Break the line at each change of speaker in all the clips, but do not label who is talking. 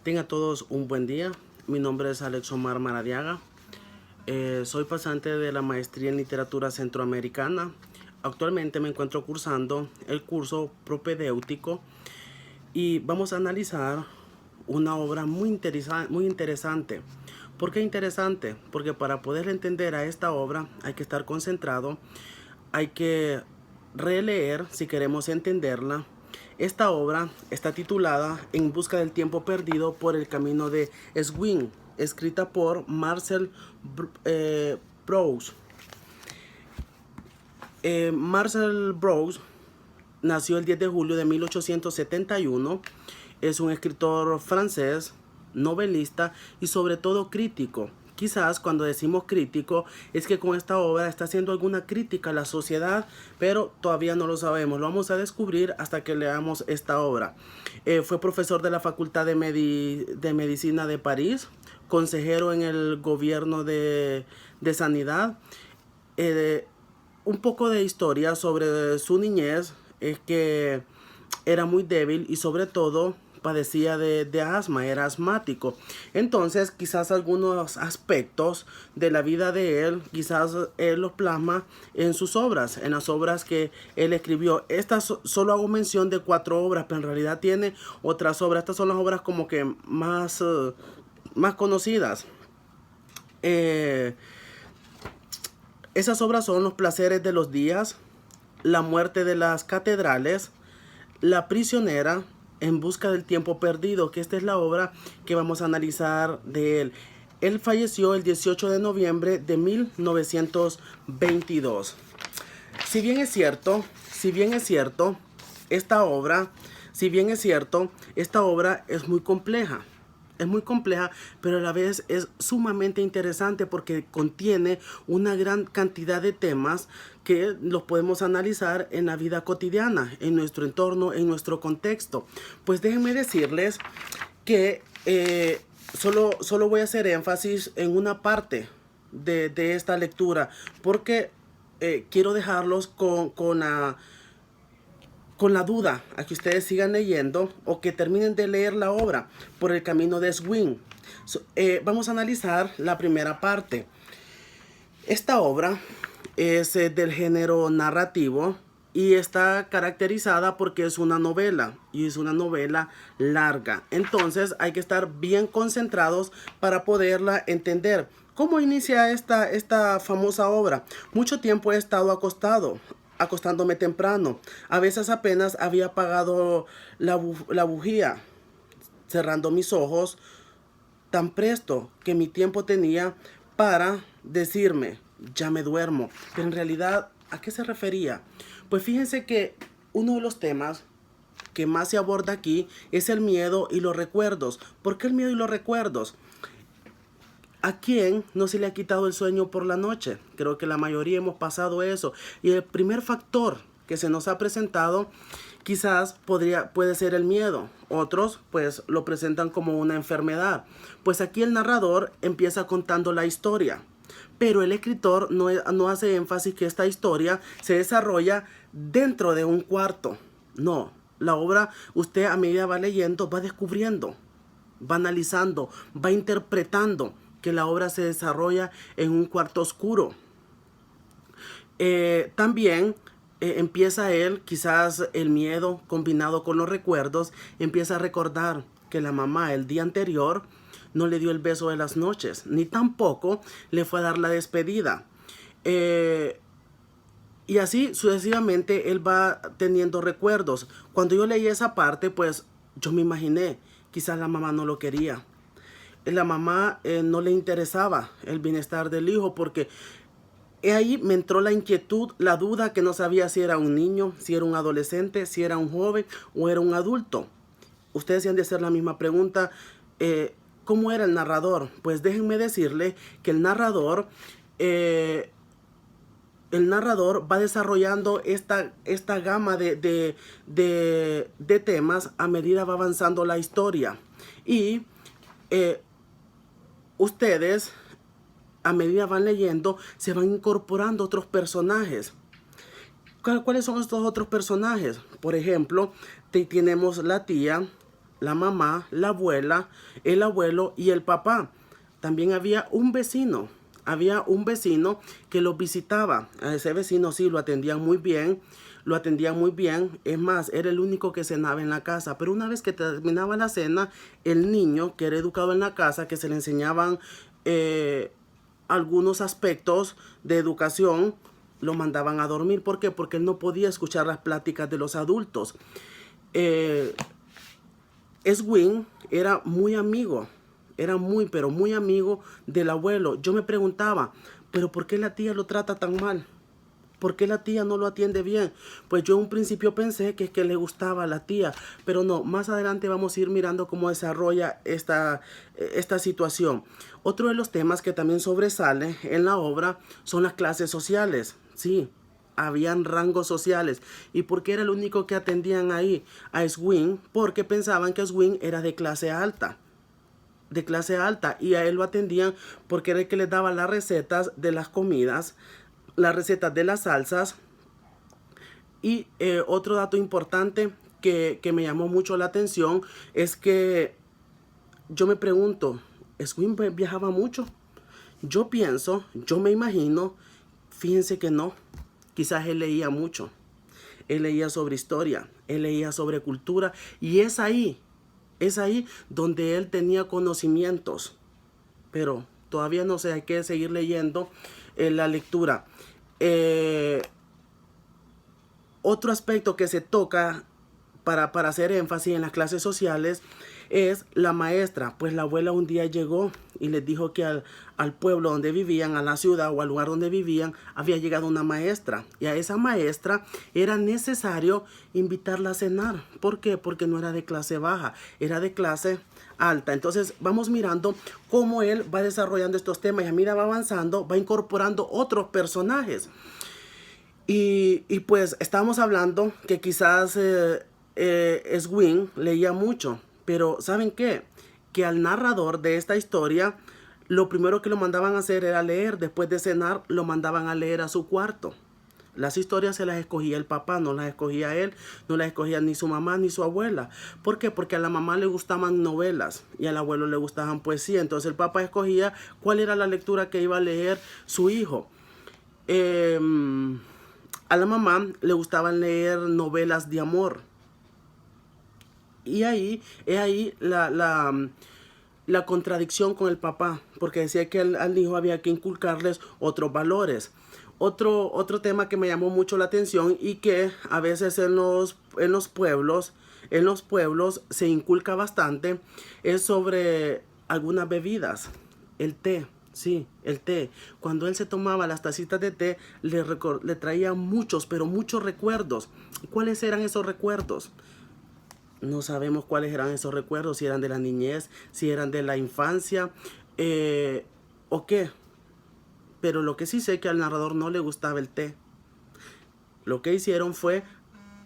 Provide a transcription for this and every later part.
Tengan todos un buen día. Mi nombre es Alex Omar Maradiaga. Soy pasante de la maestría en literatura centroamericana. Actualmente me encuentro cursando el curso propedéutico y vamos a analizar una obra muy interesante. ¿Por qué interesante? Porque para poder entender a esta obra hay que estar concentrado, hay que releer si queremos entenderla. Esta obra está titulada En busca del tiempo perdido por el camino de Swing, escrita por Marcel Proust. Marcel Proust nació el 10 de julio de 1871. Es un escritor francés, novelista y sobre todo crítico. Quizás cuando decimos crítico es que con esta obra está haciendo alguna crítica a la sociedad, pero todavía no lo sabemos. Lo vamos a descubrir hasta que leamos esta obra. Fue profesor de la Facultad de Medicina de París, consejero en el gobierno de Sanidad. Un poco de historia sobre su niñez es que era muy débil y sobre todo padecía de asma, era asmático. Entonces quizás algunos aspectos de la vida de él, quizás él los plasma en sus obras, en las obras que él escribió. Estas solo hago mención de 4 obras, pero en realidad tiene otras obras. Estas son las obras como que más conocidas. Esas obras son Los placeres de los días, La muerte de las catedrales, La prisionera, En busca del tiempo perdido, que esta es la obra que vamos a analizar de él. Él falleció el 18 de noviembre de 1922. Si bien es cierto, esta obra es muy compleja. Es muy compleja, pero a la vez es sumamente interesante porque contiene una gran cantidad de temas que los podemos analizar en la vida cotidiana, en nuestro entorno, en nuestro contexto. Pues déjenme decirles que solo voy a hacer énfasis en una parte de esta lectura porque quiero dejarlos con la duda a que ustedes sigan leyendo o que terminen de leer la obra por el camino de Swing. Vamos a analizar la primera parte. Esta obra es del género narrativo y está caracterizada porque es una novela y es una novela larga. Entonces hay que estar bien concentrados para poderla entender. ¿Cómo inicia esta famosa obra? Mucho tiempo he estado acostándome temprano. A veces apenas había apagado la bujía, cerrando mis ojos tan presto que mi tiempo tenía para decirme, ya me duermo. Pero en realidad, ¿a qué se refería? Pues fíjense que uno de los temas que más se aborda aquí es el miedo y los recuerdos. ¿Por qué el miedo y los recuerdos? ¿A quién no se le ha quitado el sueño por la noche? Creo que la mayoría hemos pasado eso. Y el primer factor que se nos ha presentado quizás puede ser el miedo. Otros pues lo presentan como una enfermedad. Pues aquí el narrador empieza contando la historia. Pero el escritor no hace énfasis que esta historia se desarrolla dentro de un cuarto. No, la obra usted a medida va leyendo, va descubriendo, va analizando, va interpretando que la obra se desarrolla en un cuarto oscuro. También empieza él, quizás el miedo combinado con los recuerdos, empieza a recordar que la mamá el día anterior no le dio el beso de las noches, ni tampoco le fue a dar la despedida. Y así sucesivamente él va teniendo recuerdos. Cuando yo leí esa parte, pues yo me imaginé, quizás la mamá no lo quería. La mamá no le interesaba el bienestar del hijo porque ahí me entró la inquietud, la duda que no sabía si era un niño, si era un adolescente, si era un joven o era un adulto. Ustedes se han de hacer la misma pregunta. ¿Cómo era el narrador? Pues déjenme decirle que el narrador va desarrollando esta gama de temas a medida va avanzando la historia. Y ustedes, a medida van leyendo, se van incorporando otros personajes. ¿Cuáles son estos otros personajes? Por ejemplo, tenemos la tía, la mamá, la abuela, el abuelo y el papá. También había un vecino. Había un vecino que los visitaba. A ese vecino sí lo atendían muy bien. Lo atendían muy bien. Es más, era el único que cenaba en la casa. Pero una vez que terminaba la cena, el niño que era educado en la casa, que se le enseñaban algunos aspectos de educación, lo mandaban a dormir. ¿Por qué? Porque él no podía escuchar las pláticas de los adultos. Eh, Eswin era muy amigo, era muy, pero muy amigo del abuelo. Yo me preguntaba, ¿pero por qué la tía lo trata tan mal? ¿Por qué la tía no lo atiende bien? Pues yo en un principio pensé que es que le gustaba a la tía, pero no, más adelante vamos a ir mirando cómo desarrolla esta situación. Otro de los temas que también sobresale en la obra son las clases sociales, sí. Habían rangos sociales. ¿Y por qué era el único que atendían ahí a Swing? Porque pensaban que Swing era de clase alta. De clase alta. Y a él lo atendían porque era el que les daba las recetas de las comidas, las recetas de las salsas. Y otro dato importante que me llamó mucho la atención es que yo me pregunto, ¿Swing viajaba mucho? Yo pienso, yo me imagino, fíjense que no. Quizás él leía mucho. Él leía sobre historia, él leía sobre cultura y es ahí donde él tenía conocimientos. Pero todavía no sé, hay que seguir leyendo la lectura. Otro aspecto que se toca para hacer énfasis en las clases sociales es la maestra. Pues la abuela un día llegó y les dijo que al pueblo donde vivían, a la ciudad o al lugar donde vivían, había llegado una maestra. Y a esa maestra era necesario invitarla a cenar. ¿Por qué? Porque no era de clase baja, era de clase alta. Entonces vamos mirando cómo él va desarrollando estos temas y a medida va avanzando, va incorporando otros personajes. Y pues estábamos hablando que quizás Swing leía mucho, pero ¿saben qué? Que al narrador de esta historia, lo primero que lo mandaban a hacer era leer. Después de cenar, lo mandaban a leer a su cuarto. Las historias se las escogía el papá, no las escogía él, no las escogía ni su mamá ni su abuela. ¿Por qué? Porque a la mamá le gustaban novelas y al abuelo le gustaban poesía. Entonces el papá escogía cuál era la lectura que iba a leer su hijo. A la mamá le gustaban leer novelas de amor. Y ahí es ahí la contradicción con el papá, porque decía que al hijo había que inculcarles otros valores. Otro tema que me llamó mucho la atención y que a veces en los pueblos se inculca bastante es sobre algunas bebidas. El té. Sí, el té. Cuando él se tomaba las tacitas de té, le traía muchos, pero muchos recuerdos. ¿Cuáles eran esos recuerdos? No sabemos cuáles eran esos recuerdos, si eran de la niñez, si eran de la infancia, o qué. Pero lo que sí sé es que al narrador no le gustaba el té. Lo que hicieron fue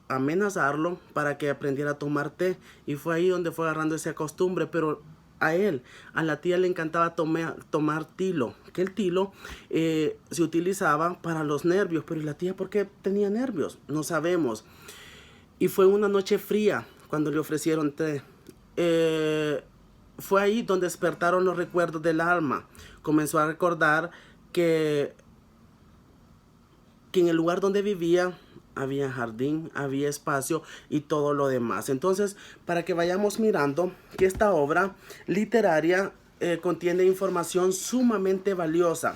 amenazarlo para que aprendiera a tomar té. Y fue ahí donde fue agarrando esa costumbre. Pero a la tía le encantaba tomar tilo. Que el tilo se utilizaba para los nervios. Pero ¿y la tía por qué tenía nervios? No sabemos. Y fue una noche fría cuando le ofrecieron té. Fue ahí donde despertaron los recuerdos del alma. Comenzó a recordar que en el lugar donde vivía había jardín, había espacio y todo lo demás. Entonces, para que vayamos mirando que esta obra literaria contiene información sumamente valiosa.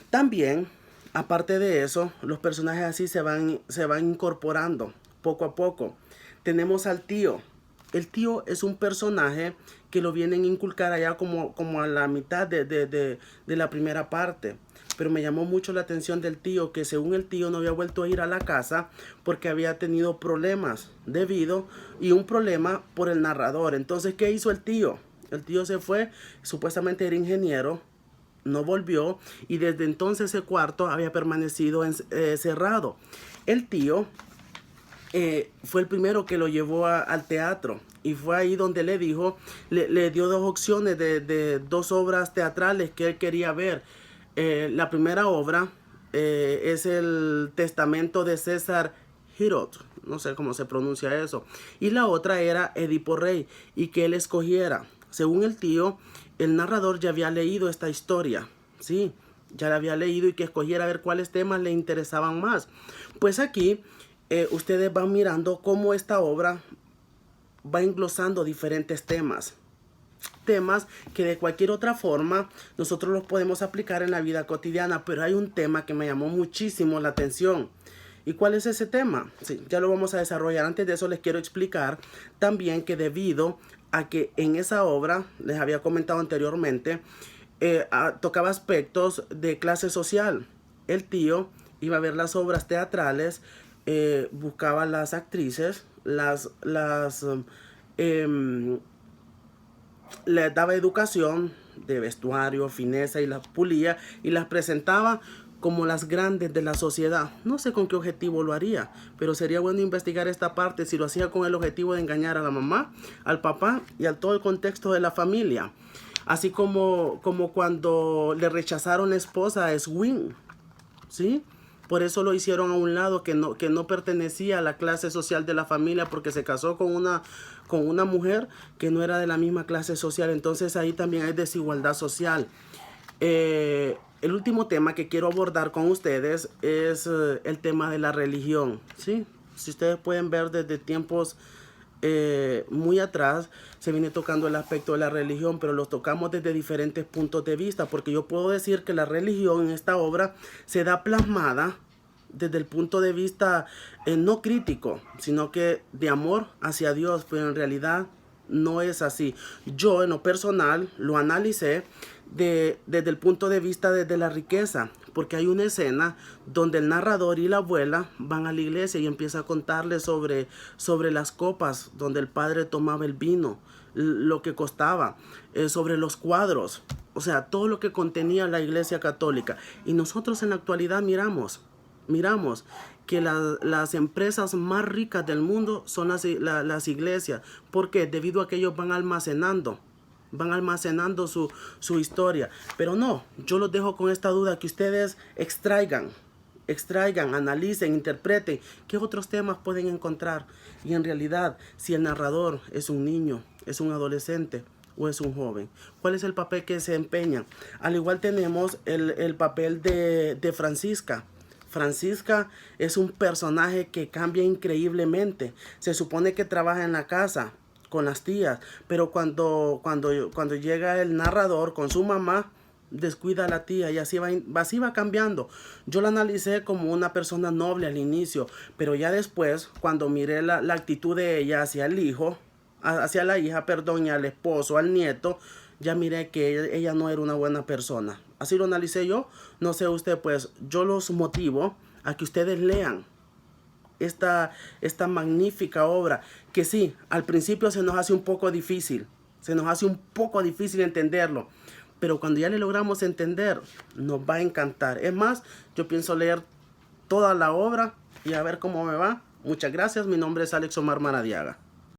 También, aparte de eso, los personajes así se van incorporando poco a poco. Tenemos al tío. El tío es un personaje que lo vienen a inculcar allá como a la mitad de la primera parte. Pero me llamó mucho la atención del tío, que según el tío no había vuelto a ir a la casa porque había tenido problemas y un problema por el narrador. Entonces, ¿qué hizo el tío? El tío se fue, supuestamente era ingeniero, no volvió y desde entonces ese cuarto había permanecido cerrado. El tío fue el primero que lo llevó al teatro y fue ahí donde le dijo, le dio dos opciones de dos obras teatrales que él quería ver. La primera obra es el Testamento de César Girot. no sé cómo se pronuncia eso. Y la otra era Edipo Rey, y que él escogiera. Según el tío, el narrador ya había leído esta historia, ¿sí? Ya la había leído y que escogiera ver cuáles temas le interesaban más. Pues aquí ustedes van mirando cómo esta obra va englosando diferentes temas. Temas que de cualquier otra forma nosotros los podemos aplicar en la vida cotidiana, pero hay un tema que me llamó muchísimo la atención. ¿Y cuál es ese tema? Sí, ya lo vamos a desarrollar. Antes de eso les quiero explicar también que debido a que en esa obra, les había comentado anteriormente, tocaba aspectos de clase social. El tío iba a ver las obras teatrales, buscaba las actrices, les daba educación de vestuario, fineza y las pulía y las presentaba como las grandes de la sociedad. No sé con qué objetivo lo haría, pero sería bueno investigar esta parte, si lo hacía con el objetivo de engañar a la mamá, al papá y a todo el contexto de la familia. Así como cuando le rechazaron la esposa a Swing, ¿sí? Por eso lo hicieron a un lado, que no pertenecía a la clase social de la familia, porque se casó con una mujer que no era de la misma clase social. Entonces ahí también hay desigualdad social. El último tema que quiero abordar con ustedes es el tema de la religión, ¿sí? Si ustedes pueden ver desde tiempos muy atrás, se viene tocando el aspecto de la religión, pero lo tocamos desde diferentes puntos de vista, porque yo puedo decir que la religión en esta obra se da plasmada desde el punto de vista no crítico, sino que de amor hacia Dios, pero en realidad no es así. Yo en lo personal lo analicé desde el punto de vista de la riqueza, porque hay una escena donde el narrador y la abuela van a la iglesia y empieza a contarle sobre las copas donde el padre tomaba el vino, lo que costaba, sobre los cuadros, o sea, todo lo que contenía la iglesia católica. Y nosotros en la actualidad miramos que las empresas más ricas del mundo son las iglesias. ¿Por qué? Debido a que ellos van almacenando su historia. Pero no, yo los dejo con esta duda, que ustedes extraigan, analicen, interpreten qué otros temas pueden encontrar. Y en realidad, si el narrador es un niño, es un adolescente o es un joven, ¿cuál es el papel que se empeña? Al igual tenemos el papel de Francisca. Francisca es un personaje que cambia increíblemente. Se supone que trabaja en la casa con las tías, pero cuando llega el narrador con su mamá, descuida a la tía y así va cambiando. Yo la analicé como una persona noble al inicio, pero ya después, cuando miré la actitud de ella hacia el hijo, hacia la hija, perdón, y al esposo, al nieto, ya miré que ella no era una buena persona. Así lo analicé yo. No sé usted, pues yo los motivo a que ustedes lean esta magnífica obra, que sí, al principio se nos hace un poco difícil, entenderlo, pero cuando ya le logramos entender, nos va a encantar. Es más, yo pienso leer toda la obra y a ver cómo me va. Muchas gracias, mi nombre es Alex Omar Maradiaga.